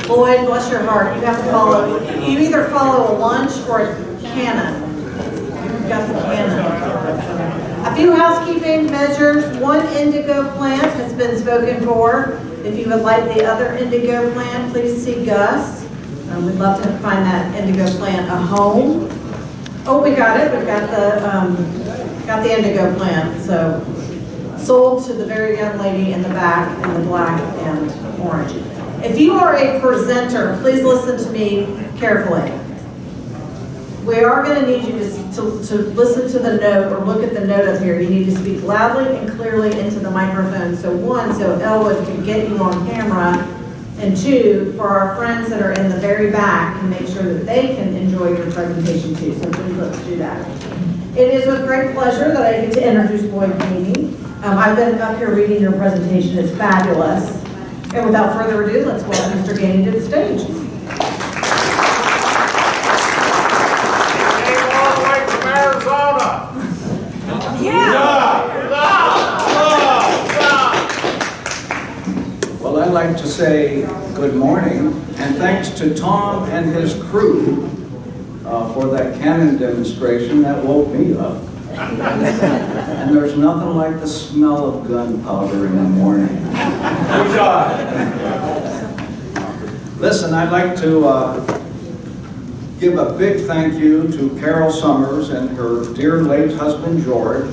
Loyd, bless your heart. You have to follow. You either follow a lunch or a cannon. You've got the cannon. A few housekeeping measures. One indigo plant has been spoken for. If you would like the other indigo plant, please see Gus. We'd love to find that indigo plant a home. Oh, we got it. We've got the indigo plant. So sold to the very young lady in the back in the black and orange. If you are a presenter, please listen to me carefully. We are going to need you to listen to the note or look at the note up here. You need to speak loudly and clearly into the microphone. So one, so Elwood can get you on camera, and two, for our friends that are in the very back, and make sure that they can enjoy your presentation too. So please let's do that. It is with great pleasure that I get to introduce Loyd Ganey. I've been up here reading your presentation. It's fabulous. And without further ado, let's welcome Mr. Ganey to the stage. Well, I'd like to say good morning, and thanks to Tom and his crew for that cannon demonstration that woke me up. And there's nothing like the smell of gunpowder in the morning. Listen, I'd like to give a big thank you to Carol Summers and her dear late husband George,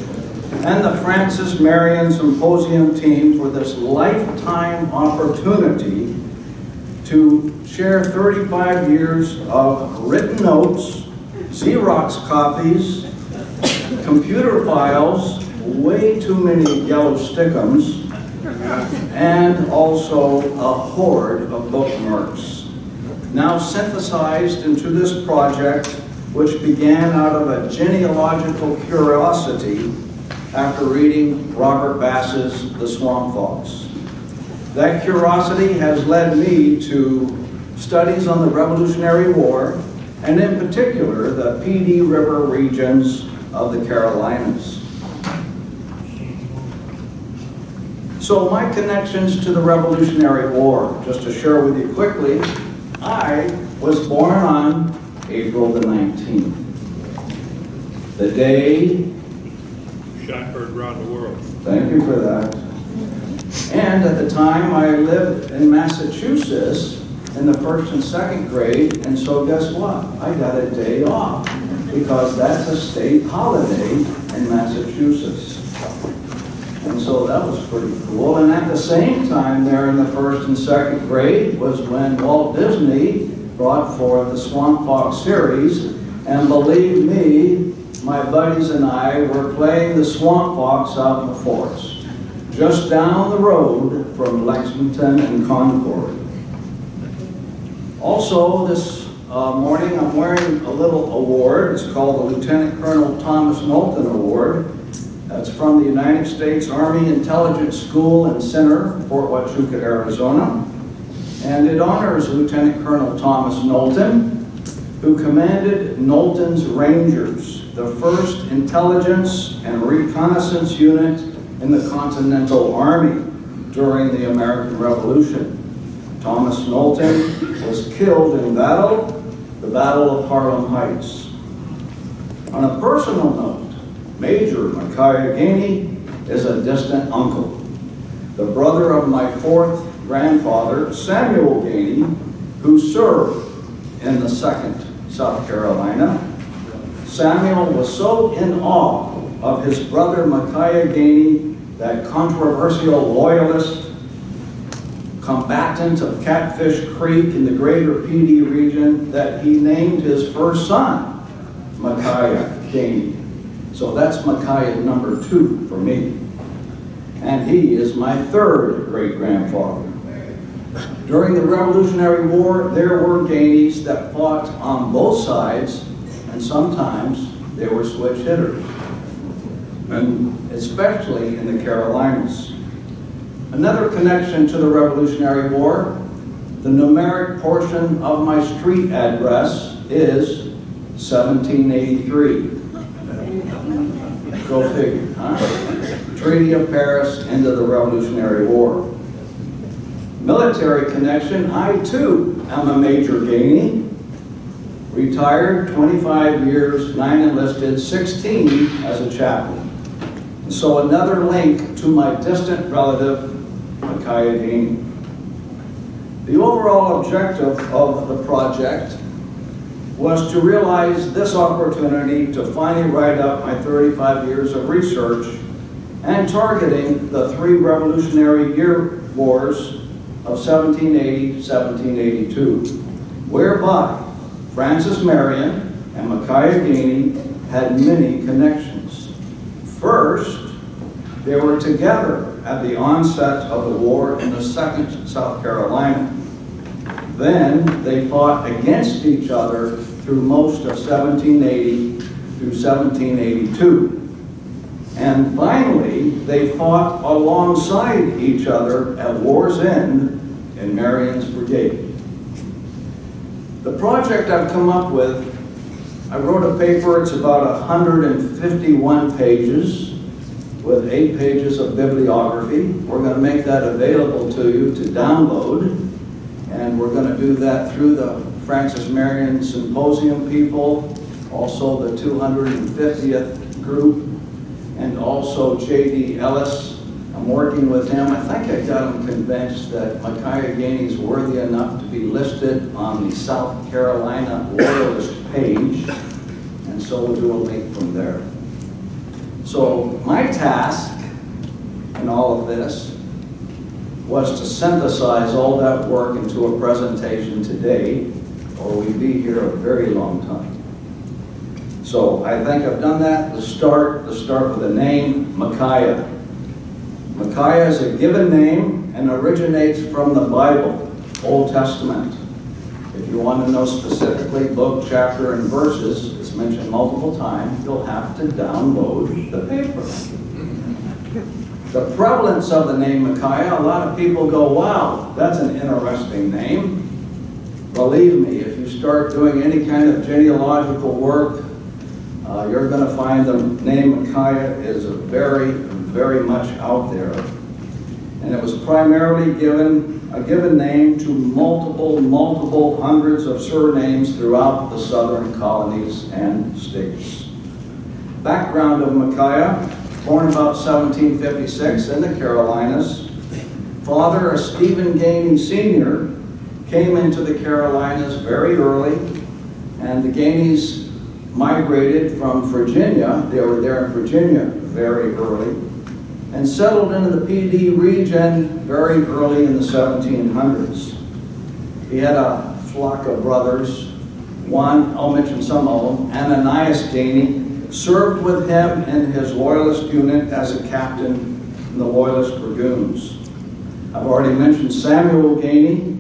and the Francis Marion Symposium team for this lifetime opportunity to share 35 years of written notes, Xerox copies, computer files, way too many yellow stickums, and also a horde of bookmarks, now synthesized into this project, which began out of a genealogical curiosity after reading Robert Bass's The Swamp Fox. That curiosity has led me to studies on the Revolutionary War, and in particular, the PD River regions of the Carolinas. So my connections to the Revolutionary War, just to share with you quickly, I was born on April the 19th, the day... Shot heard around the world. Thank you for that. And at the time I lived in Massachusetts in the 1st and 2nd grade, and so guess what? I got a day off because that's a state holiday in Massachusetts. And so that was pretty cool. And at the same time there in the 1st and 2nd grade was when Walt Disney brought forth the Swamp Fox series, and believe me, my buddies and I were playing the Swamp Fox out in the forest, just down the road from Lexington and Concord. Also, this morning I'm wearing a little award. It's called the Lieutenant Colonel Thomas Knowlton Award. That's from the United States Army Intelligence School and Center, Fort Huachuca, Arizona. And it honors Lieutenant Colonel Thomas Knowlton, who commanded Knowlton's Rangers, the first intelligence and reconnaissance unit in the Continental Army during the American Revolution. Thomas Knowlton was killed in battle, the Battle of Harlem Heights. On a personal note, Major Micaiah Gainey is a distant uncle, the brother of my 4th grandfather, Samuel Gainey, who served in the 2nd South Carolina. Samuel was so in awe of his brother Micaiah Gainey, that controversial loyalist, combatant of Catfish Creek in the greater PD region, that he named his first son Micaiah Gainey. So that's Micaiah number 2 for me. And he is my 3rd great-grandfather. During the Revolutionary War, there were Gaineys that fought on both sides, and sometimes they were switch hitters, and especially in the Carolinas. Another connection to the Revolutionary War, the numeric portion of my street address is 1783. Go figure, huh? Treaty of Paris into the Revolutionary War. Military connection, I too am a Major Gainey. Retired, 25 years, 9 enlisted, 16 as a chaplain. So another link to my distant relative, Micaiah Gainey. The overall objective of the project was to realize this opportunity to finally write up my 35 years of research and targeting the 3 Revolutionary Year Wars of 1780-1782, whereby Francis Marion and Micaiah Gainey had many connections. First, they were together at the onset of the war in the 2nd South Carolina. Then they fought against each other through most of 1780 through 1782. And finally, they fought alongside each other at war's end in Marion's brigade. The project I've come up with, I wrote a paper, it's about 151 pages with 8 pages of bibliography. We're going to make that available to you to download, and we're going to do that through the Francis Marion Symposium people, also the 250th group, and also J.D. Ellis. I'm working with him. I think I got him convinced that Micaiah Gainey is worthy enough to be listed on the South Carolina Loyalist page, and so we'll do a link from there. So my task in all of this was to synthesize all that work into a presentation today, or we'd be here a very long time. So I think I've done that. Let's start with the name Micaiah. Micaiah is a given name and originates from the Bible, Old Testament. If you want to know specifically book, chapter, and verses, it's mentioned multiple times, you'll have to download the paper. The prevalence of the name Micaiah, a lot of people go, wow, that's an interesting name. Believe me, if you start doing any kind of genealogical work, you're going to find the name Micaiah is very, very much out there. And it was primarily a given name to multiple hundreds of surnames throughout the southern colonies and states. Background of Micaiah, born about 1756 in the Carolinas. Father, a Stephen Ganey Sr., came into the Carolinas very early, and the Gaineys migrated from Virginia. They were there in Virginia very early, and settled into the PD region very early in the 1700s. He had a flock of brothers. One, I'll mention some of them, Ananias Ganey, served with him in his Loyalist unit as a captain in the Loyalist Dragoons. I've already mentioned Samuel Gainey.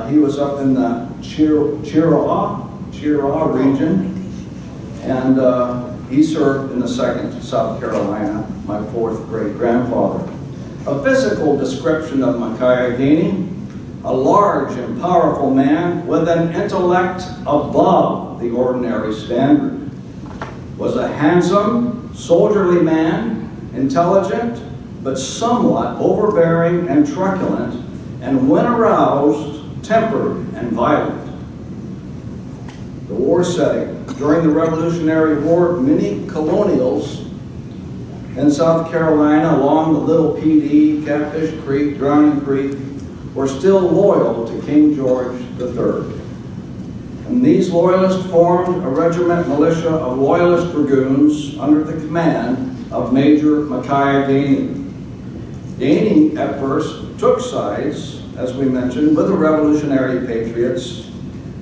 He was up in the Chiraw region, and he served in the 2nd South Carolina, my 4th great-grandfather. A physical description of Micaiah Gainey: a large and powerful man with an intellect above the ordinary standard. Was a handsome, soldierly man, intelligent, but somewhat overbearing and truculent, and when aroused, tempered and violent. The war setting. During the Revolutionary War, many colonials in South Carolina along the Little PD, Catfish Creek, Drowning Creek were still loyal to King George III. And these loyalists formed a regiment militia of Loyalist Dragoons under the command of Major Micaiah Gainey. Gainey at first took sides, as we mentioned, with the Revolutionary Patriots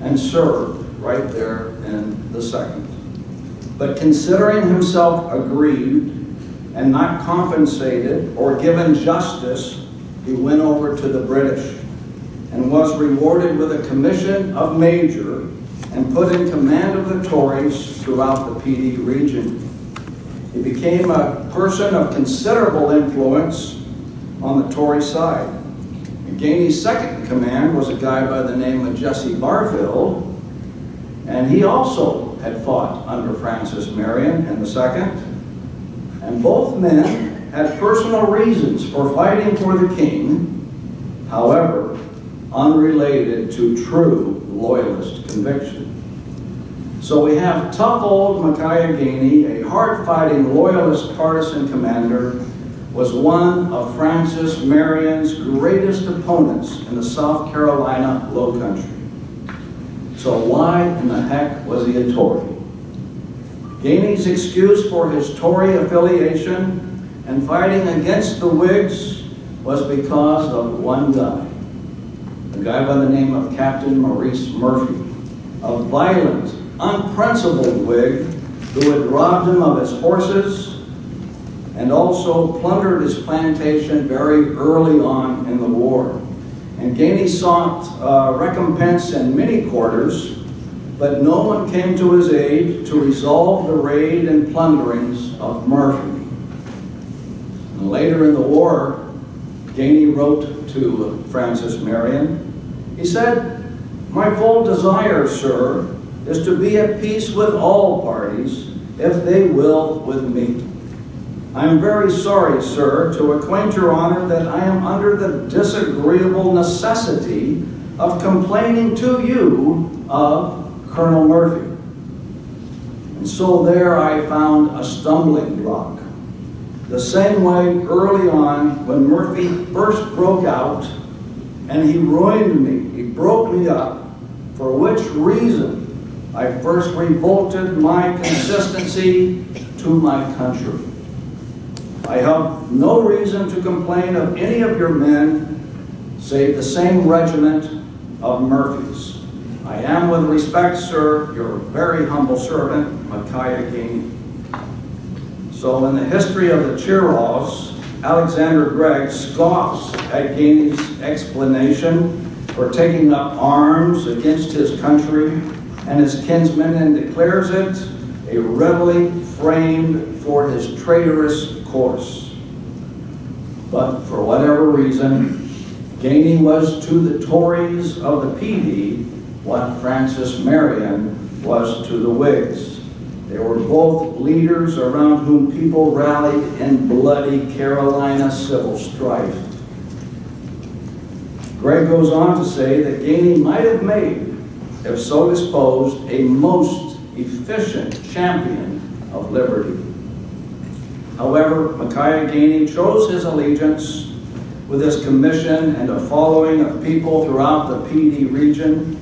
and served right there in the 2nd. But considering himself aggrieved and not compensated or given justice, he went over to the British and was rewarded with a commission of major and put in command of the Tories throughout the PD region. He became a person of considerable influence on the Tory side. Gainey's second in command was a guy by the name of Jesse Barfield, and he also had fought under Francis Marion in the 2nd, and both men had personal reasons for fighting for the king, however, unrelated to true loyalist conviction. So we have tough old Micaiah Gainey, a hard-fighting loyalist partisan commander, was one of Francis Marion's greatest opponents in the South Carolina Low Country. So why in the heck was he a Tory? Gainey's excuse for his Tory affiliation and fighting against the Whigs was because of one guy, a guy by the name of Captain Maurice Murphy, a violent, unprincipled Whig who had robbed him of his horses and also plundered his plantation very early on in the war. And Gainey sought recompense in many quarters, but no one came to his aid to resolve the raid and plunderings of Murphy. And later in the war, Gainey wrote to Francis Marion. He said, "My full desire, sir, is to be at peace with all parties, if they will with me. I am very sorry, sir, to acquaint your honor that I am under the disagreeable necessity of complaining to you of Colonel Murphy." And so there I found a stumbling block. The same way early on when Murphy first broke out and he ruined me, he broke me up, for which reason I first revolted my consistency to my country. I have no reason to complain of any of your men, save the same regiment of Murphys. I am, with respect, sir, your very humble servant, Micaiah Gainey. So in the history of the Chiraws, Alexander Gregg scoffs at Gainey's explanation for taking up arms against his country and his kinsmen and declares it a readily framed for his traitorous course. But for whatever reason, Gainey was to the Tories of the PD what Francis Marion was to the Whigs. They were both leaders around whom people rallied in bloody Carolina civil strife. Gregg goes on to say that Gainey might have made, if so disposed, a most efficient champion of liberty. However, Micaiah Gainey chose his allegiance with his commission and a following of people throughout the PD region,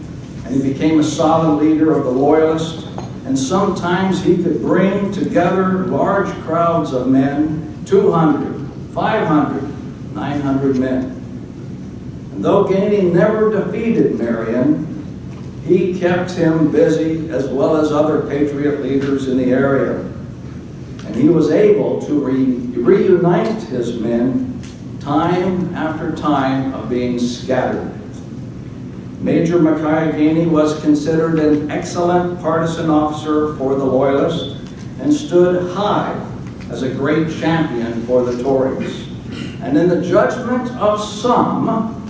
and he became a solid leader of the Loyalists, and sometimes he could bring together large crowds of men, 200, 500, 900 men. And though Gainey never defeated Marion, he kept him busy as well as other patriot leaders in the area. And he was able to reunite his men time after time of being scattered. Major Micaiah Gainey was considered an excellent partisan officer for the Loyalists and stood high as a great champion for the Tories. And in the judgment of some,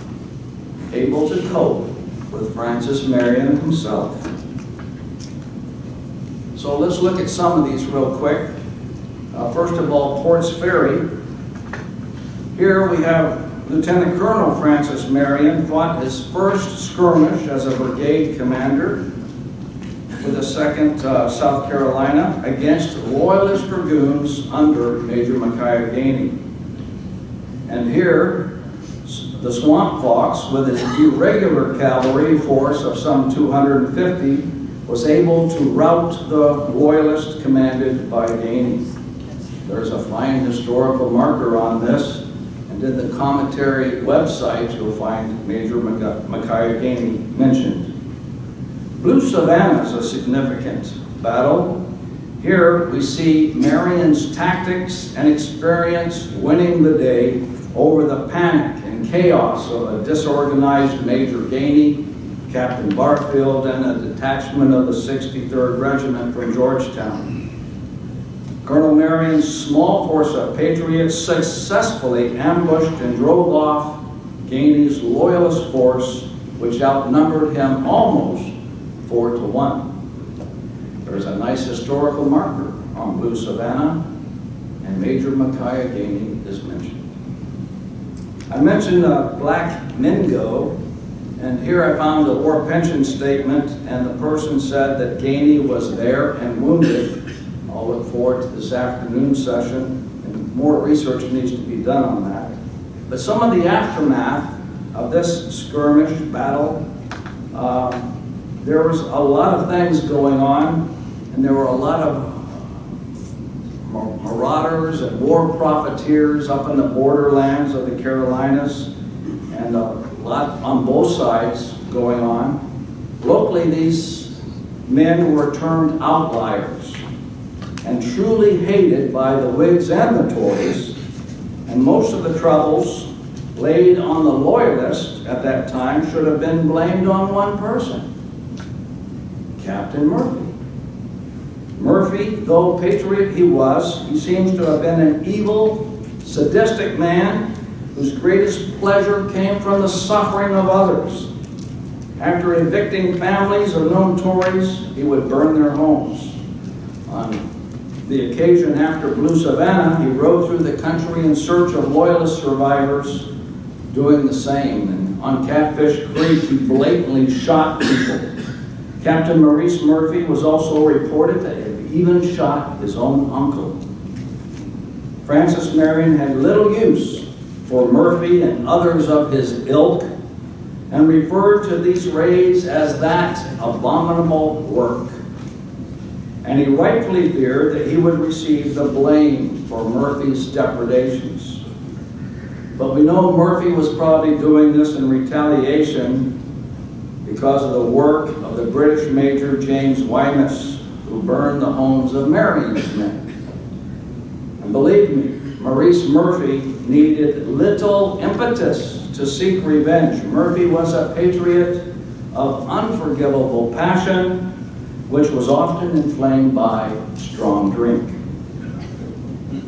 able to cope with Francis Marion himself. So let's look at some of these real quick. First of all, Port's Ferry. Here we have Lieutenant Colonel Francis Marion fought his first skirmish as a brigade commander with the 2nd South Carolina against Loyalist dragoons under Major Micaiah Gainey. And here, the Swamp Fox, with its irregular cavalry force of some 250, was able to rout the Loyalists commanded by Gainey. There's a fine historical marker on this, and in the commentary website you'll find Major Micaiah Gainey mentioned. Blue Savannah is a significant battle. Here we see Marion's tactics and experience winning the day over the panic and chaos of a disorganized Major Gainey, Captain Barfield, and a detachment of the 63rd Regiment from Georgetown. Colonel Marion's small force of patriots successfully ambushed and drove off Gainey's Loyalist force, which outnumbered him almost 4-1. There's a nice historical marker on Blue Savannah. and Major Micaiah Gainey is mentioned. I mentioned Black Mingo, and here I found a war pension statement, and the person said that Gainey was there and wounded. I'll look forward to this afternoon session, and more research needs to be done on that. But some of the aftermath of this skirmish battle, there was a lot of things going on, and there were a lot of marauders and war profiteers up in the borderlands of the Carolinas, and a lot on both sides going on. Locally, these men were termed outliers and truly hated by the Whigs and the Tories, and most of the troubles laid on the Loyalists at that time should have been blamed on one person, Captain Murphy. Murphy, though patriot he was, he seems to have been an evil, sadistic man whose greatest pleasure came from the suffering of others. After evicting families of known Tories, he would burn their homes. On the occasion after Blue Savannah, he rode through the country in search of Loyalist survivors doing the same. And on Catfish Creek, he blatantly shot people. Captain Maurice Murphy was also reported to have even shot his own uncle. Francis Marion had little use for Murphy and others of his ilk, and referred to these raids as that abominable work. And he rightfully feared that he would receive the blame for Murphy's depredations. But we know Murphy was probably doing this in retaliation because of the work of the British Major James Wemyss, who burned the homes of Marion's men. And believe me, Maurice Murphy needed little impetus to seek revenge. Murphy was a patriot of unforgivable passion, which was often inflamed by strong drink.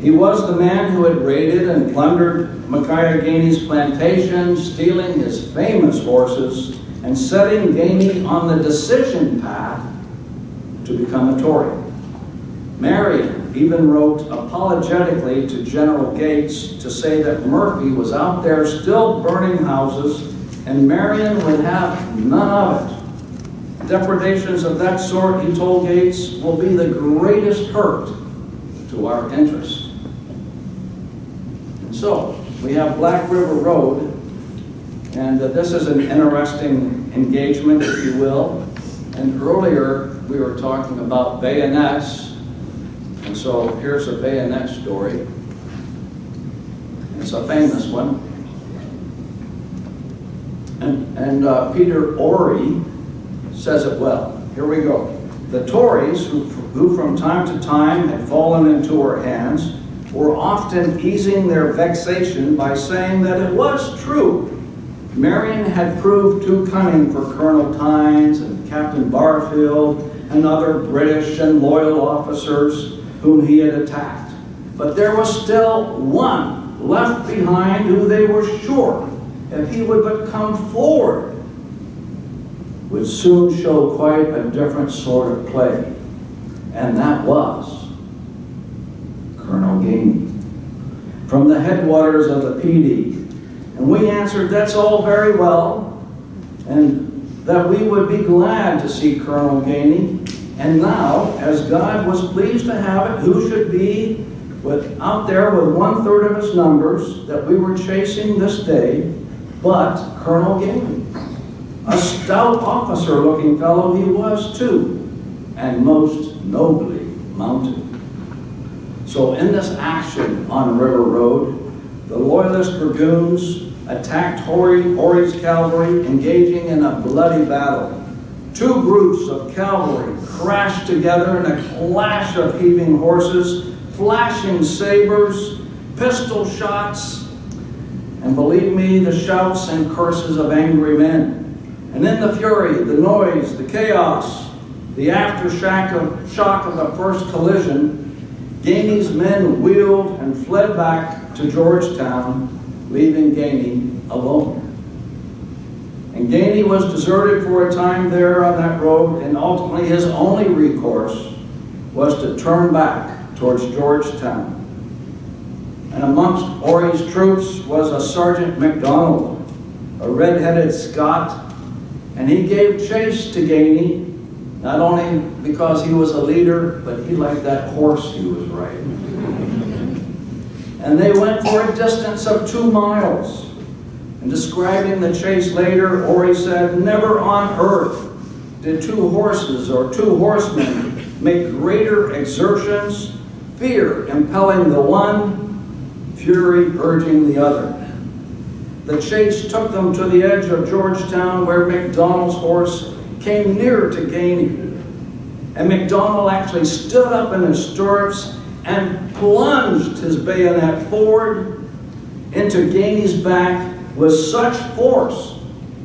He was the man who had raided and plundered Micaiah Gainey's plantation, stealing his famous horses and setting Gainey on the decision path to become a Tory. Marion even wrote apologetically to General Gates to say that Murphy was out there still burning houses, and Marion would have none of it. Depredations of that sort, he told Gates, will be the greatest hurt to our interest. And so, we have Black River Road, and this is an interesting engagement, if you will. And earlier, we were talking about bayonets, and so here's a bayonet story. It's a famous one. And Peter Ory says it well. Here we go. The Tories, who from time to time had fallen into her hands, were often easing their vexation by saying that it was true. Marion had proved too cunning for Colonel Tynes and Captain Barfield and other British and loyal officers whom he had attacked. But there was still one left behind who they were sure, if he would but come forward, would soon show quite a different sort of play. And that was Colonel Gainey, from the headwaters of the PD. And we answered, that's all very well, and that we would be glad to see Colonel Gainey. And now, as God was pleased to have it, who should be out there with 1/3 of his numbers that we were chasing this day, but Colonel Gainey. A stout officer-looking fellow he was too, and most nobly mounted. So in this action on River Road, the Loyalist dragoons attacked Ory's cavalry, engaging in a bloody battle. Two groups of cavalry crashed together in a clash of heaving horses, flashing sabers, pistol shots, and believe me, the shouts and curses of angry men. And in the fury, the noise, the chaos, the aftershock of the first collision, Gainey's men wheeled and fled back to Georgetown, leaving Gainey alone. And Gainey was deserted for a time there on that road, and ultimately his only recourse was to turn back towards Georgetown. And amongst Orry's troops was a Sergeant MacDonald, a red-headed Scot, and he gave chase to Gainey, not only because he was a leader, but he liked that horse he was riding. And they went for a distance of 2 miles. And describing the chase later, Orry said, "Never on earth did 2 horses or 2 horsemen make greater exertions, fear impelling the one, fury urging the other." The chase took them to the edge of Georgetown, where MacDonald's horse came near to Gainey. And MacDonald actually stood up in his stirrups and plunged his bayonet forward into Gainey's back with such force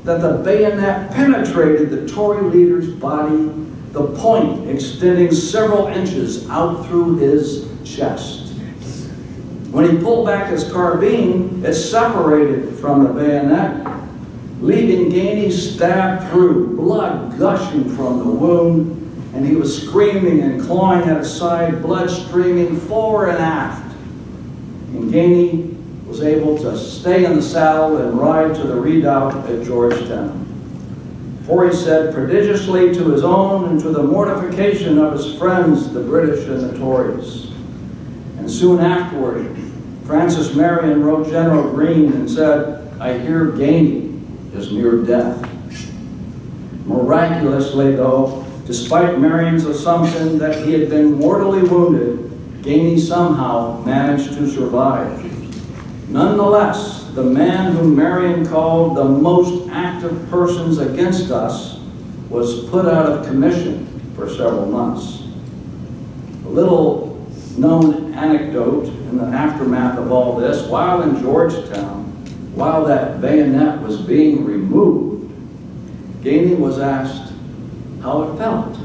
that the bayonet penetrated the Tory leader's body, the point extending several inches out through his chest. When he pulled back his carbine, it separated from the bayonet, leaving Gainey stabbed through, blood gushing from the wound, and he was screaming and clawing at his side, blood streaming forward and aft. And Gainey was able to stay in the saddle and ride to the redoubt at Georgetown. For he said, prodigiously to his own and to the mortification of his friends, the British and the Tories. And soon afterward, Francis Marion wrote General Greene and said, "I hear Gainey is near death." Miraculously, though, despite Marion's assumption that he had been mortally wounded, Gainey somehow managed to survive. Nonetheless, the man whom Marion called the most active persons against us was put out of commission for several months. A little known anecdote in the aftermath of all this, while in Georgetown, while that bayonet was being removed, Gainey was asked how it felt.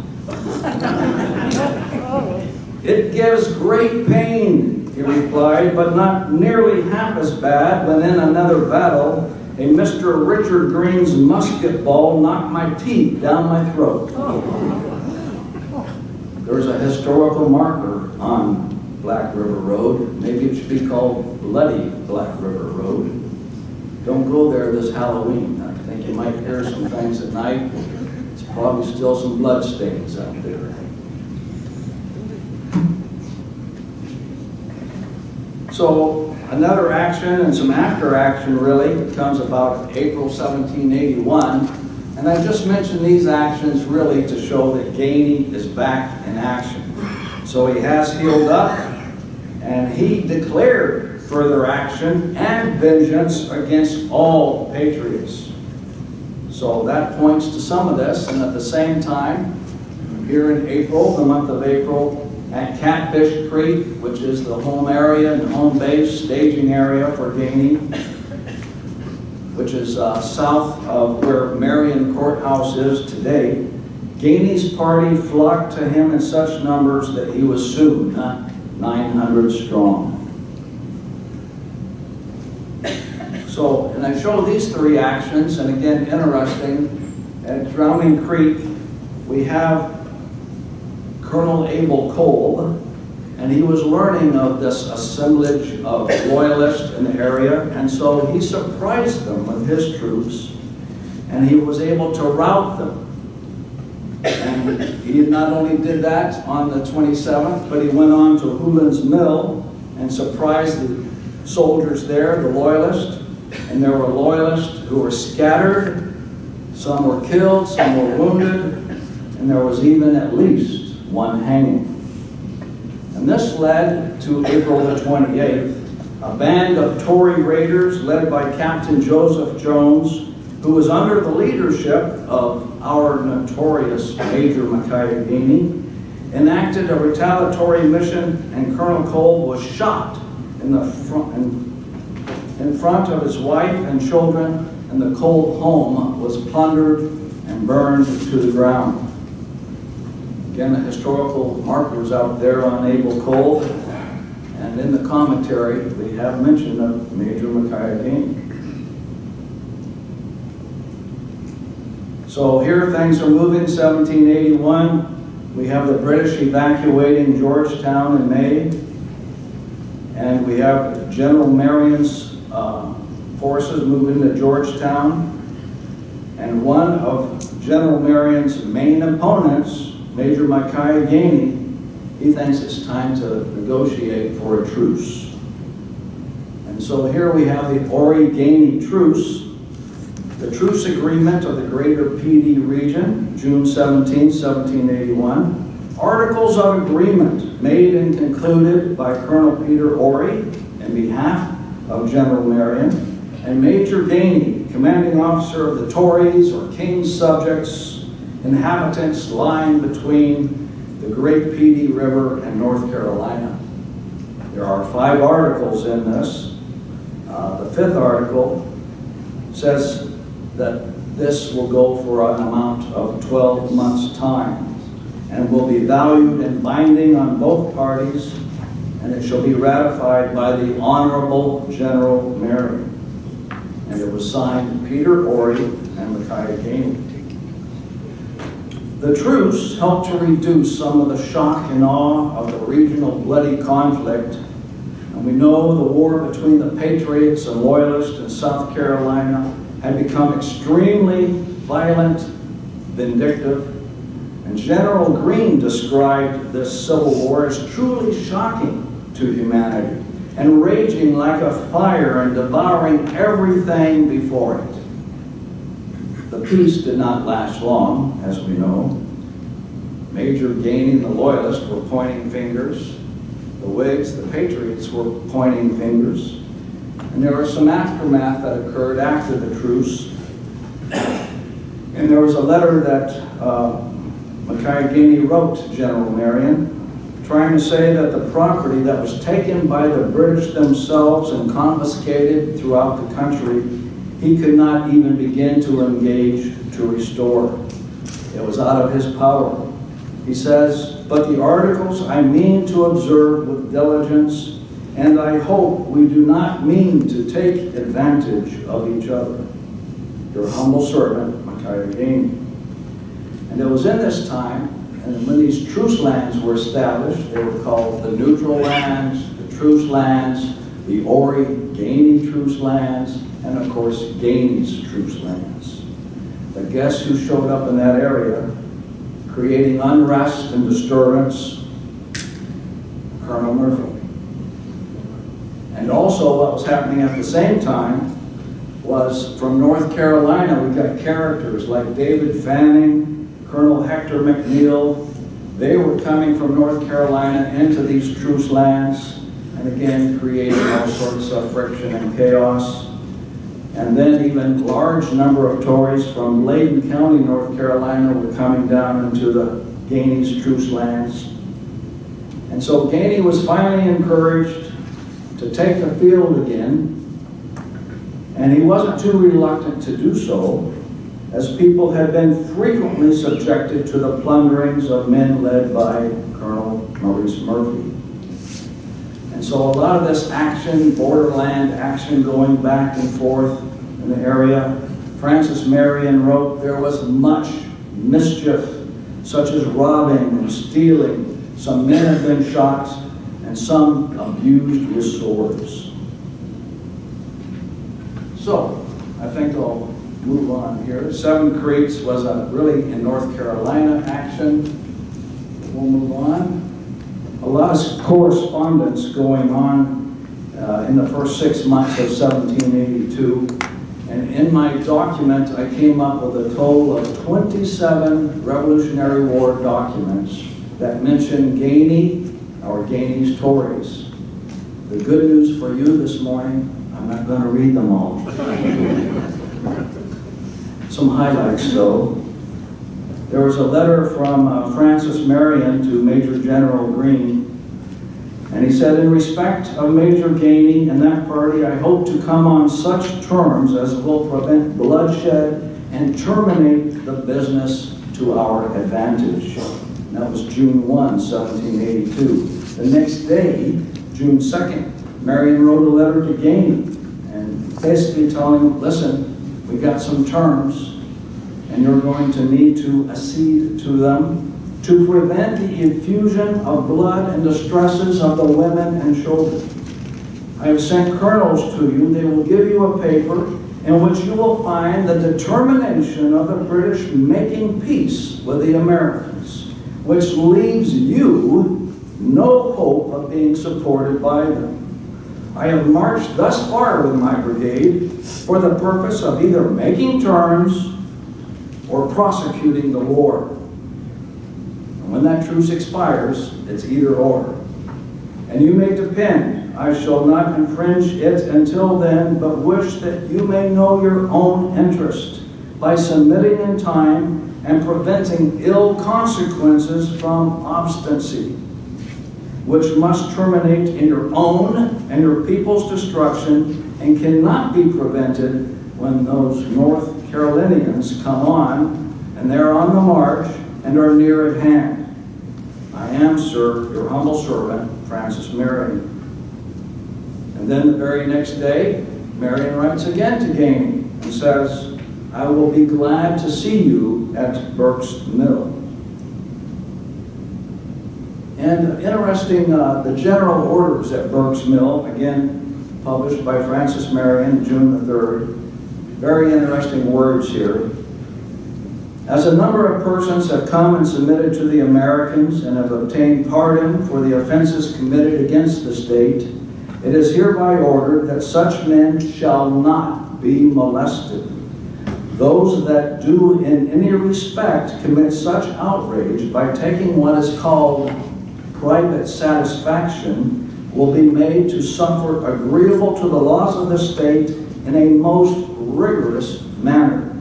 "It gives great pain," he replied, "but not nearly half as bad when in another battle a Mr. Richard Green's musket ball knocked my teeth down my throat." There's a historical marker on Black River Road. Maybe it should be called Bloody Black River Road. Don't go there this Halloween. I think you might hear some things at night. There's probably still some blood stains out there. So another action and some after action really comes about April 1781. And I just mentioned these actions really to show that Gainey is back in action. So he has healed up, and he declared further action and vengeance against all patriots. So that points to some of this, and at the same time, here in April, the month of April, at Catfish Creek, which is the home area and home base staging area for Gainey, which is south of where Marion Courthouse is today, Gainey's party flocked to him in such numbers that he was soon 900 strong. So, and I show these 3 actions, and again, interesting, at Drowning Creek, we have Colonel Abel Cole, and he was learning of this assemblage of loyalists in the area, and so he surprised them with his troops, and he was able to rout them. And he not only did that on the 27th, but he went on to Hoolan's Mill and surprised the soldiers there, the loyalists, and there were loyalists who were scattered, some were killed, some were wounded, and there was even at least one hanging. And this led to April the 28th, a band of Tory raiders led by Captain Joseph Jones, who was under the leadership of our notorious Major Micaiah Gainey, enacted a retaliatory mission, and Colonel Cole was shot in front of his wife and children, and the Cole home was plundered and burned to the ground. Again, the historical markers out there on Abel Cole, and in the commentary we have mention of Major Micaiah Gainey. So here things are moving. 1781, we have the British evacuating Georgetown in May, and we have General Marion's forces move into Georgetown. And one of General Marion's main opponents, Major Micaiah Gainey, he thinks it's time to negotiate for a truce. And so here we have the Gainey truce, the truce agreement of the greater PD region, June 17, 1781. Articles of agreement made and concluded by Colonel Peter Ory in behalf of General Marion, and Major Ganey, commanding officer of the Tories or King's subjects, inhabitants lying between the Great Pedee River and North Carolina. There are 5 articles in this. The 5th article says that this will go for an amount of 12 months' time and will be valued and binding on both parties, and it shall be ratified by the Honorable General Marion. And it was signed Peter Ory and Micaiah Gainey. The truce helped to reduce some of the shock and awe of the regional bloody conflict. And we know the war between the Patriots and Loyalists in South Carolina had become extremely violent, vindictive, and General Greene described this civil war as truly shocking to humanity and raging like a fire and devouring everything before it. The peace did not last long, as we know. Major Ganey and the Loyalists were pointing fingers. The Whigs, the Patriots, were pointing fingers. And there was some aftermath that occurred after the truce. And there was a letter that Micaiah Gainey wrote to General Marion, trying to say that the property that was taken by the British themselves and confiscated throughout the country, he could not even begin to engage to restore. It was out of his power. He says, "But the articles I mean to observe with diligence, and I hope we do not mean to take advantage of each other. Your humble servant, Micaiah Gainey." And it was in this time, and when these truce lands were established, they were called the neutral lands, the truce lands, the Ory Gainey truce lands, and of course, Gainey's truce lands. But guess who showed up in that area, creating unrest and disturbance? Colonel Murphy. And also what was happening at the same time was from North Carolina, we got characters like David Fanning, Colonel Hector McNeil. They were coming from North Carolina into these truce lands, and again creating all sorts of friction and chaos. And then even large number of Tories from Layton County, North Carolina, were coming down into the Gainey's truce lands. And so Gainey was finally encouraged to take the field again, and he wasn't too reluctant to do so, as people had been frequently subjected to the plunderings of men led by Colonel Maurice Murphy. And so a lot of this action, borderland action going back and forth in the area, Francis Marion wrote, there was much mischief, such as robbing and stealing. Some men had been shot, and some abused with swords. So, I think I'll move on here. Seven Creeks was really in North Carolina action. We'll move on. A lot of correspondence going on in the first 6 months of 1782. And in my document, I came up with a total of 27 Revolutionary War documents that mention Gainey or Gainey's Tories. The good news for you this morning, I'm not going to read them all. Some highlights, though. There was a letter from Francis Marion to Major General Greene, and he said, in respect of Major Gainey and that party, I hope to come on such terms as will prevent bloodshed and terminate the business to our advantage. And that was June 1, 1782. The next day, June 2nd, Marion wrote a letter to Gainey, and basically telling him, listen, we got some terms, and you're going to need to accede to them to prevent the infusion of blood and the stresses of the women and children. I have sent colonels to you. They will give you a paper in which you will find the determination of the British making peace with the Americans, which leaves you no hope of being supported by them. I have marched thus far with my brigade for the purpose of either making terms or prosecuting the war. And when that truce expires, it's either or. And you may depend, I shall not infringe it until then, but wish that you may know your own interest by submitting in time and preventing ill consequences from obstinacy, which must terminate in your own and your people's destruction and cannot be prevented when those North Carolinians come on and they're on the march and are near at hand. I am, sir, your humble servant, Francis Marion. And then the very next day, Marion writes again to Gainey and says, I will be glad to see you at Burke's Mill. And interesting, the general orders at Burke's Mill, again, published by Francis Marion, June the 3rd. Very interesting words here. As a number of persons have come and submitted to the Americans and have obtained pardon for the offenses committed against the state, it is hereby ordered that such men shall not be molested. Those that do in any respect commit such outrage by taking what is called private satisfaction will be made to suffer agreeable to the laws of the state in a most rigorous manner.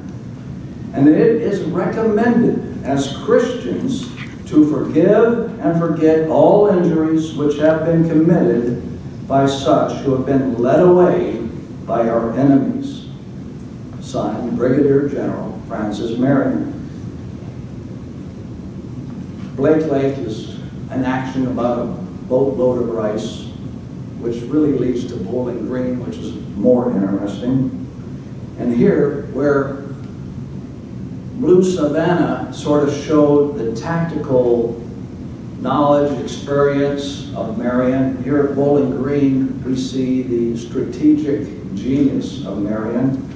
And it is recommended as Christians to forgive and forget all injuries which have been committed by such who have been led away by our enemies. Signed, Brigadier General Francis Marion. Blake Lake is an action about a boatload of rice, which really leads to Bowling Green, which is more interesting. And here, where Blue Savannah sort of showed the tactical knowledge, experience of Marion, here at Bowling Green, we see the strategic genius of Marion,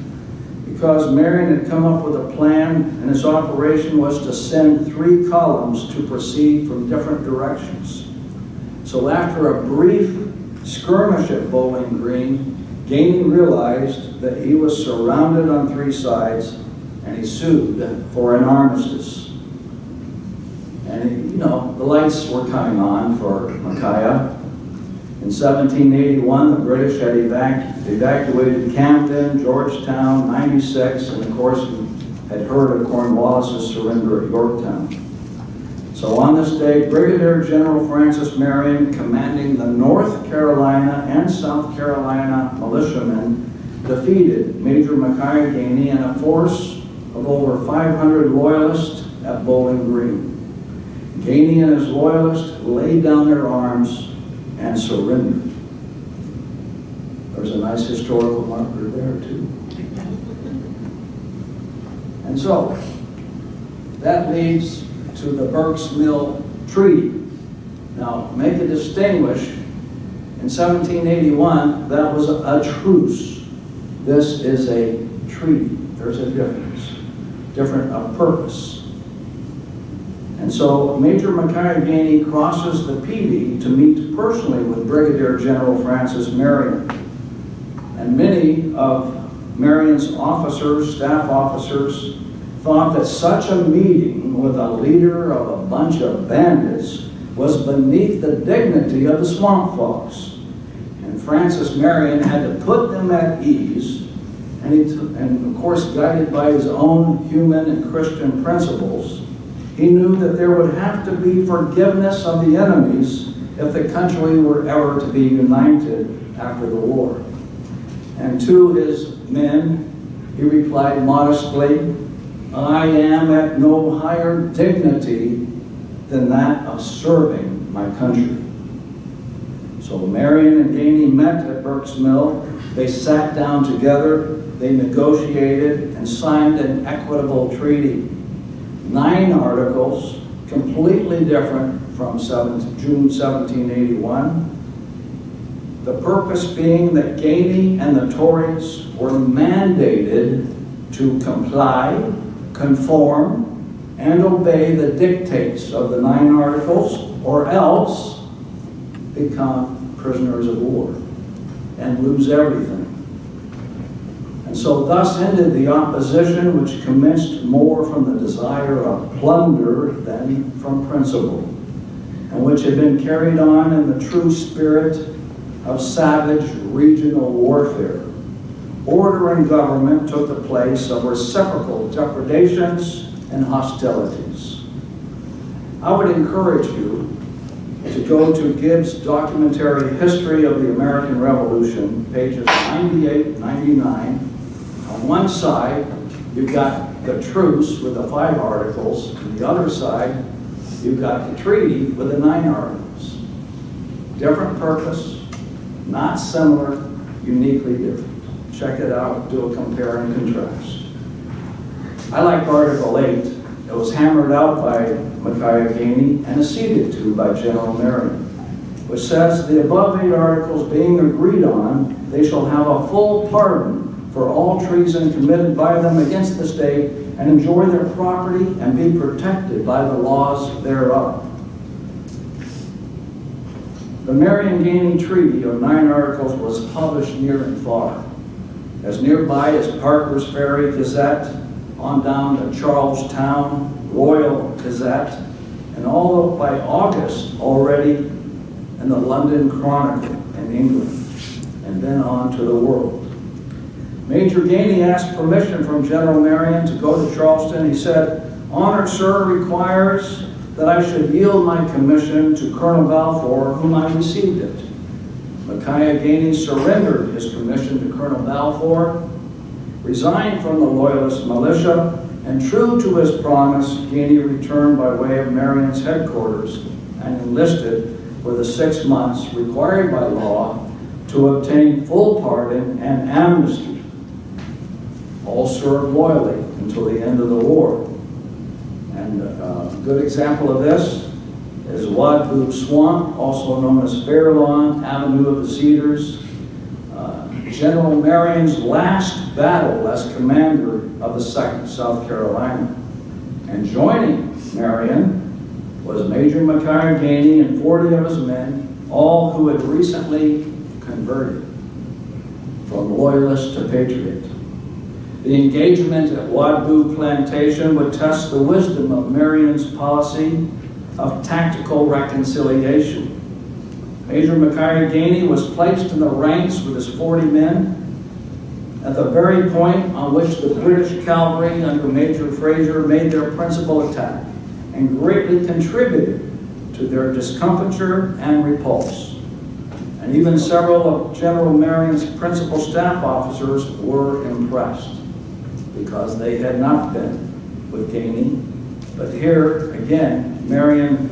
because Marion had come up with a plan, and his operation was to send 3 columns to proceed from different directions. So after a brief skirmish at Bowling Green, Gainey realized that he was surrounded on 3 sides, and he sued for an armistice. And the lights were coming on for Micaiah. In 1781, the British had evacuated Camden, Georgetown, 96, and of course had heard of Cornwallis's surrender at Yorktown. So on this day, Brigadier General Francis Marion, commanding the North Carolina and South Carolina militiamen, defeated Major Micaiah Gainey and a force of over 500 loyalists at Bowling Green. Gainey and his loyalists laid down their arms and surrendered. There's a nice historical marker there too. And so, that leads to the Burke's Mill Treaty. Now, make a distinguish. In 1781, that was a truce. This is a treaty. There's a difference. Different of purpose. And so Major Micaiah Gainey crosses the Peavey to meet personally with Brigadier General Francis Marion. And many of Marion's officers, staff officers, thought that such a meeting with a leader of a bunch of bandits was beneath the dignity of the swamp folks. And Francis Marion had to put them at ease, and of course guided by his own human and Christian principles, he knew that there would have to be forgiveness of the enemies if the country were ever to be united after the war. And to his men, he replied modestly, I am at no higher dignity than that of serving my country. So Marion and Gainey met at Burke's Mill. They sat down together, they negotiated and signed an equitable treaty. 9 articles, completely different from June 1781. The purpose being that Gainey and the Tories were mandated to comply, conform, and obey the dictates of the 9 Articles, or else become prisoners of war and lose everything. And so thus ended the opposition, which commenced more from the desire of plunder than from principle, and which had been carried on in the true spirit of savage regional warfare. Order and government took the place of reciprocal depredations and hostilities. I would encourage you to go to Gibbs' documentary History of the American Revolution, pages 98, 99. On one side, you've got the truce with the 5 articles. On the other side, you've got the treaty with the 9 articles. Different purpose, not similar, uniquely different. Check it out, do a compare and contrast. I like Article 8. It was hammered out by Micaiah Gainey and acceded to by General Marion, which says, the above 8 articles being agreed on, they shall have a full pardon for all treason committed by them against the state, and enjoy their property and be protected by the laws thereof. The Marion-Gainey Treaty of 9 Articles was published near and far, as nearby as Parker's Ferry Gazette, on down to Charlestown, Royal Gazette, and all by August already in the London Chronicle in England, and then on to the world. Major Gainey asked permission from General Marion to go to Charleston. He said, "Honor, sir, requires that I should yield my commission to Colonel Balfour, whom I received it." Micaiah Gainey surrendered his commission to Colonel Balfour, resigned from the Loyalist militia, and true to his promise, Gainey returned by way of Marion's headquarters and enlisted for the 6 months required by law to obtain full pardon and amnesty. All served loyally until the end of the war. And a good example of this is Wadboo Swamp, also known as Fairlawn Avenue of the Cedars. General Marion's last battle as commander of the 2nd South Carolina. And joining Marion was Major Micaiah Gainey and 40 of his men, all who had recently converted from loyalist to patriot. The engagement at Wadboo Plantation would test the wisdom of Marion's policy of tactical reconciliation. Major Micaiah Gainey was placed in the ranks with his 40 men at the very point on which the British cavalry under Major Fraser made their principal attack, and greatly contributed to their discomfiture and repulse. And even several of General Marion's principal staff officers were impressed, because they had not been with Gainey. But here, again, Marion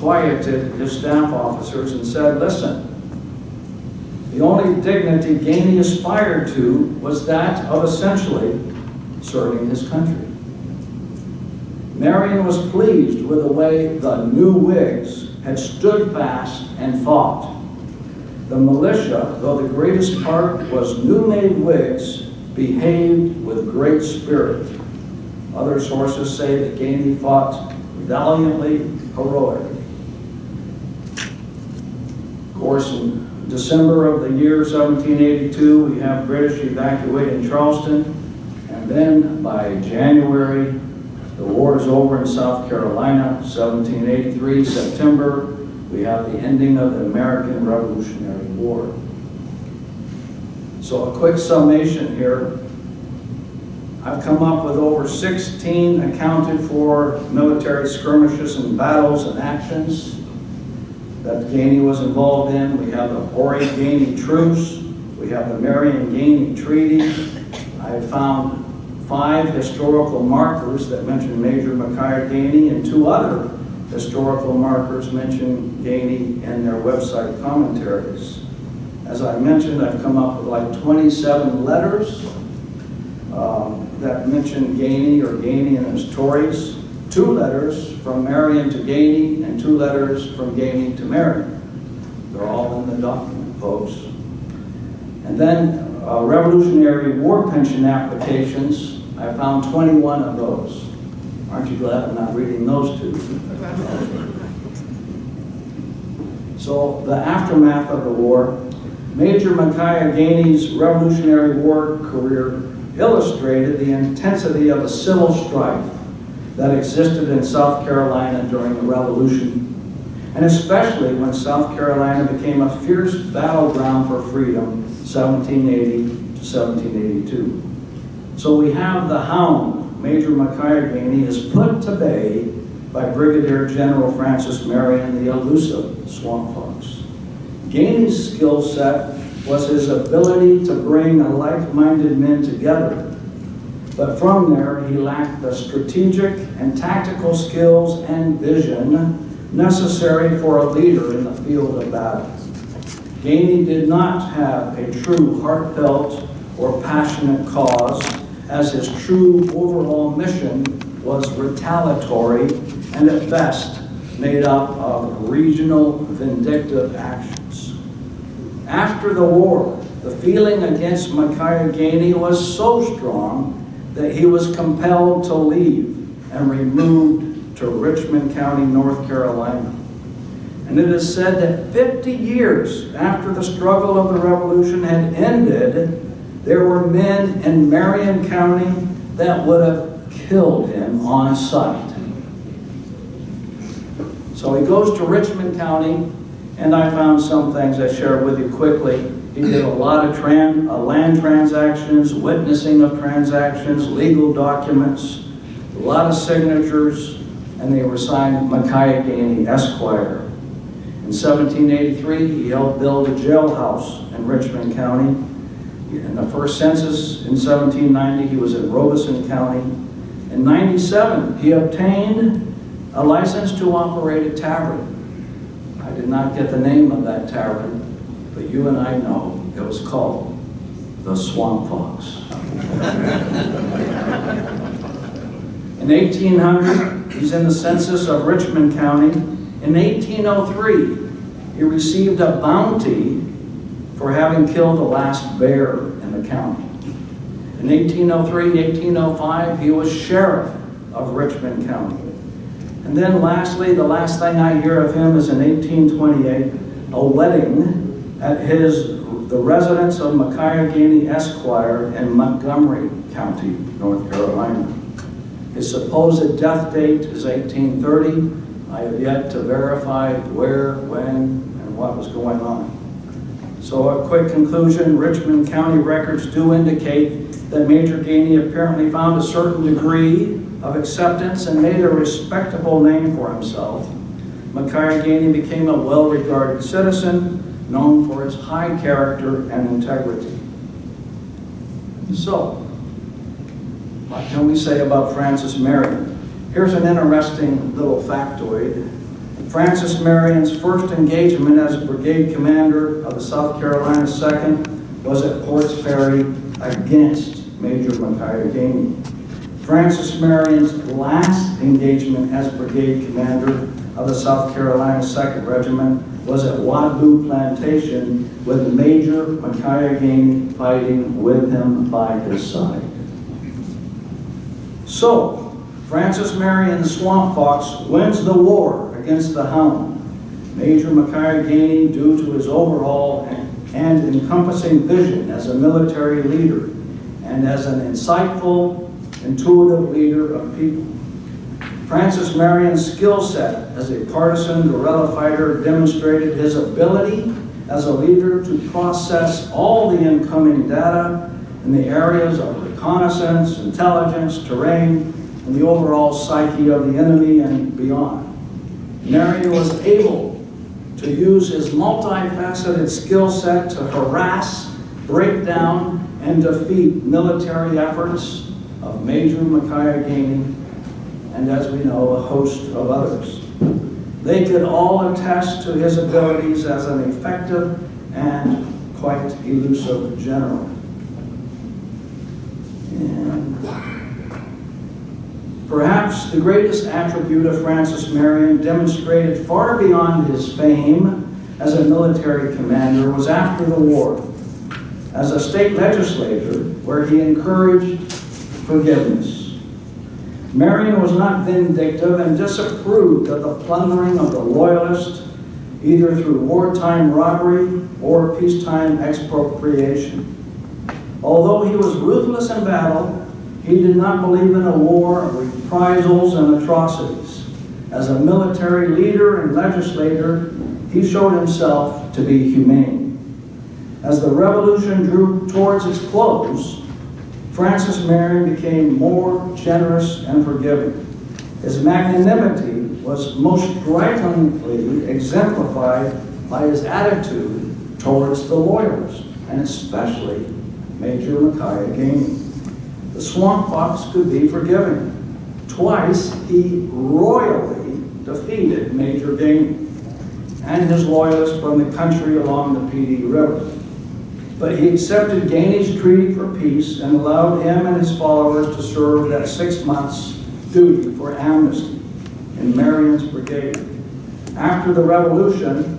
quieted his staff officers and said, listen, the only dignity Gainey aspired to was that of essentially serving his country. Marion was pleased with the way the new Whigs had stood fast and fought. The militia, though the greatest part was new-made Whigs, behaved with great spirit. Other sources say that Gainey fought valiantly, heroically. Of course, in December of the year 1782, we have British evacuating Charleston, and then by January, the war is over in South Carolina. 1783, September, we have the ending of the American Revolutionary War. So a quick summation here. I've come up with over 16 accounted for military skirmishes and battles and actions that Gainey was involved in. We have the Horry-Gainey Truce. We have the Marion-Gainey Treaty. I found 5 historical markers that mention Major Micaiah Gainey, and 2 other historical markers mention Gainey in their website commentaries. As I mentioned, I've come up with like 27 letters that mention Gainey or Gainey and his Tories. 2 letters from Marion to Gainey and 2 letters from Gainey to Marion. They're all in the document. folks. And then Revolutionary War pension applications, I found 21 of those. Aren't you glad I'm not reading those two? So the aftermath of the war, Major Micaiah Gainey's Revolutionary War career illustrated the intensity of the civil strife that existed in South Carolina during the Revolution, and especially when South Carolina became a fierce battleground for freedom, 1780 to 1782. So we have the Hound, Major Micaiah Gainey, is put to bay by Brigadier General Francis Marion, the elusive Swamp Fox. Gainey's skill set was his ability to bring like-minded men together. But from there, he lacked the strategic and tactical skills and vision necessary for a leader in the field of battle. Gainey did not have a true heartfelt or passionate cause, as his true overall mission was retaliatory and at best made up of regional vindictive actions. After the war, the feeling against Micaiah Gainey was so strong that he was compelled to leave and removed to Richmond County, North Carolina. And it is said that 50 years after the struggle of the Revolution had ended, there were men in Marion County that would have killed him on sight. So he goes to Richmond County, and I found some things I share with you quickly. He did a lot of land transactions, witnessing of transactions, legal documents, a lot of signatures, and they were signed Micaiah Gainey, Esquire. In 1783, he helped build a jailhouse in Richmond County. In the first census in 1790, he was in Robeson County. In 97, he obtained a license to operate a tavern. I did not get the name of that tavern, but you and I know it was called the Swamp Fox. In 1800, he's in the census of Richmond County. In 1803, he received a bounty for having killed the last bear in the county. In 1803, 1805, he was sheriff of Richmond County. And then lastly, the last thing I hear of him is in 1828, a wedding at the residence of Micaiah Gainey, Esquire, in Montgomery County, North Carolina. His supposed death date is 1830. I have yet to verify where, when, and what was going on. So a quick conclusion, Richmond County records do indicate that Major Gainey apparently found a certain degree of acceptance and made a respectable name for himself. Micaiah Gainey became a well-regarded citizen, known for his high character and integrity. So, what can we say about Francis Marion? Here's an interesting little factoid. Francis Marion's first engagement as brigade commander of the South Carolina 2nd was at Ports Ferry against Major Micaiah Gainey. Francis Marion's last engagement as brigade commander of the South Carolina 2nd Regiment was at Wadboo Plantation with Major Micaiah Gainey fighting with him by his side. So, Francis Marion, the Swamp Fox, wins the war against the Hound. Major Micaiah Gainey, due to his overall and encompassing vision as a military leader and as an insightful, intuitive leader of people. Francis Marion's skill set as a partisan guerrilla fighter demonstrated his ability as a leader to process all the incoming data in the areas of reconnaissance, intelligence, terrain, and the overall psyche of the enemy and beyond. Marion was able to use his multifaceted skill set to harass, break down, and defeat military efforts of Major Micaiah Gainey, and as we know, a host of others. They could all attest to his abilities as an effective and quite elusive general. And perhaps the greatest attribute of Francis Marion, demonstrated far beyond his fame, as a military commander was after the war, as a state legislator where he encouraged forgiveness. Marion was not vindictive and disapproved of the plundering of the Loyalists, either through wartime robbery or peacetime expropriation. Although he was ruthless in battle, he did not believe in a war of reprisals and atrocities. As a military leader and legislator, he showed himself to be humane. As the revolution drew towards its close, Francis Marion became more generous and forgiving. His magnanimity was most strikingly exemplified by his attitude towards the Loyalists, and especially Major Micaiah Gainey. The swamp fox could be forgiving. Twice he royally defeated Major Ganey and his loyalists from the country along the PD River. But he accepted Ganey's treaty for peace and allowed him and his followers to serve that 6 months duty for amnesty in Marion's brigade. After the revolution,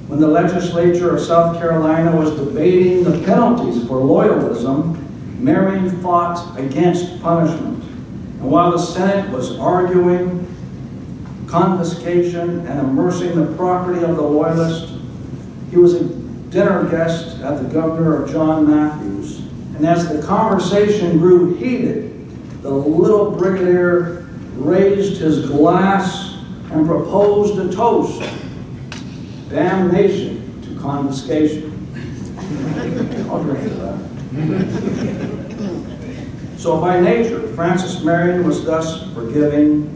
when the legislature of South Carolina was debating the penalties for loyalism, Marion fought against punishment. And while the Senate was arguing confiscation and immersing the property of the Loyalists, he was a dinner guest at the governor of John Matthews. And as the conversation grew heated, the little brigadier raised his glass and proposed a toast: damnation to confiscation. I'll drink to that. So by nature, Francis Marion was thus forgiving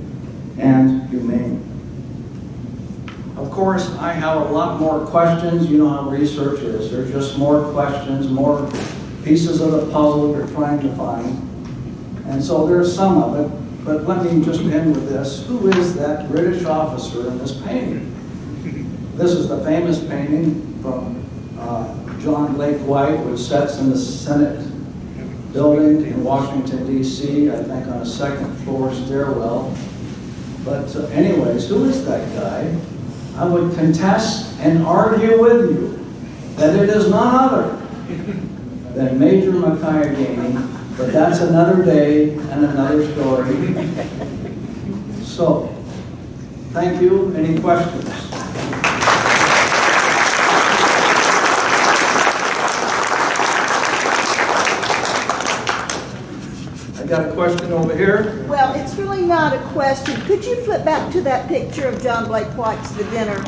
and humane. Of course, I have a lot more questions. You know how research is. There's just more questions, more pieces of the puzzle we're trying to find. And so there's some of it, but let me just end with this. Who is that British officer in this painting? This is the famous painting from John Blake White, which sets in the Senate building in Washington, D.C., I think on a second floor stairwell. But anyways, who is that guy? I would contest and argue with you that it is none other than Major Micaiah Gainey, but that's another day and another story. So, thank you. Any questions? I got a question over here. Well, it's really not a question. Could you flip back to that picture of John Blake White's The Dinner?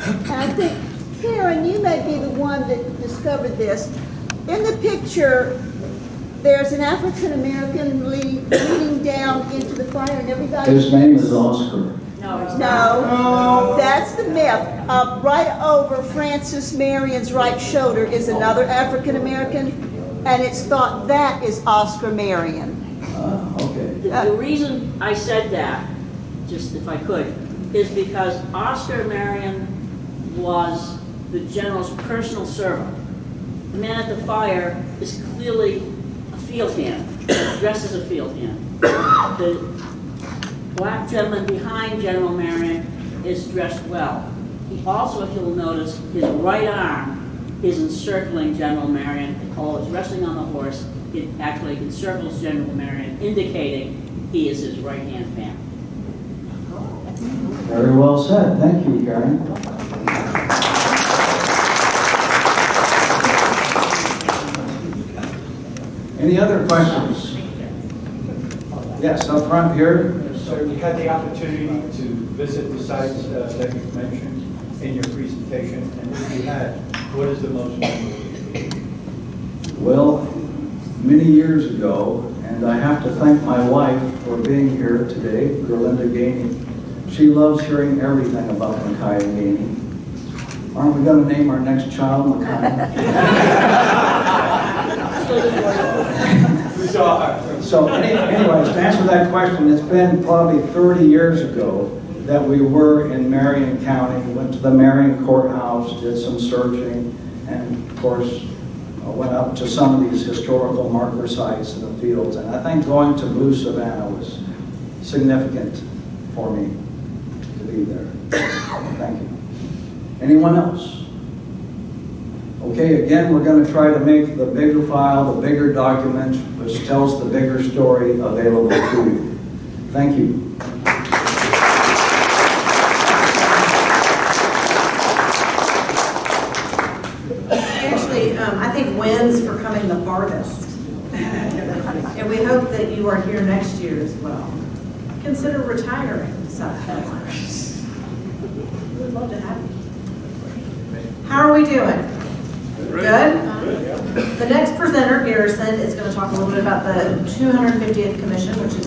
And I think, Karen, you may be the one that discovered this. In the picture, there's an African-American leaning down into the fire and everybody... His name is Oscar. No, that's the myth. Right over Francis Marion's right shoulder is another African-American, and it's thought that is Oscar Marion. Okay. The reason I said that, just if I could, is because Oscar Marion was the general's personal servant. The man at the fire is clearly a field hand, dressed as a field hand. The black gentleman behind General Marion is dressed well. He also, if you'll notice, his right arm is encircling General Marion. While it's resting on the horse, it actually encircles General Marion, indicating he is his right-hand man. Very well said. Thank you, Karen. Any other questions? Yes, up front here. So you had the opportunity to visit the sites that you've mentioned in your presentation, and if you had, what is the most memorable? Well, many years ago, and I have to thank my wife for being here today, Gerlinda Gainey. She loves hearing everything about Micaiah Gainey. Aren't we going to name our next child Micaiah? So anyways, to answer that question, it's been probably 30 years ago that we were in Marion County. We went to the Marion Courthouse, did some searching, and of course, went up to some of these historical marker sites in the fields. And I think going to Blue Savannah was significant for me to be there. Thank you. Anyone else? Okay, again, we're going to try to make the bigger file, the bigger document, which tells the bigger story, available to you. Thank you. Actually, I think wins for coming the farthest. And we hope that you are here next year as well. Consider retiring to South Carolina. We'd love to have you. How are we doing? Good? The next presenter, Garrison, is going to talk a little bit about the 250th Commission, which is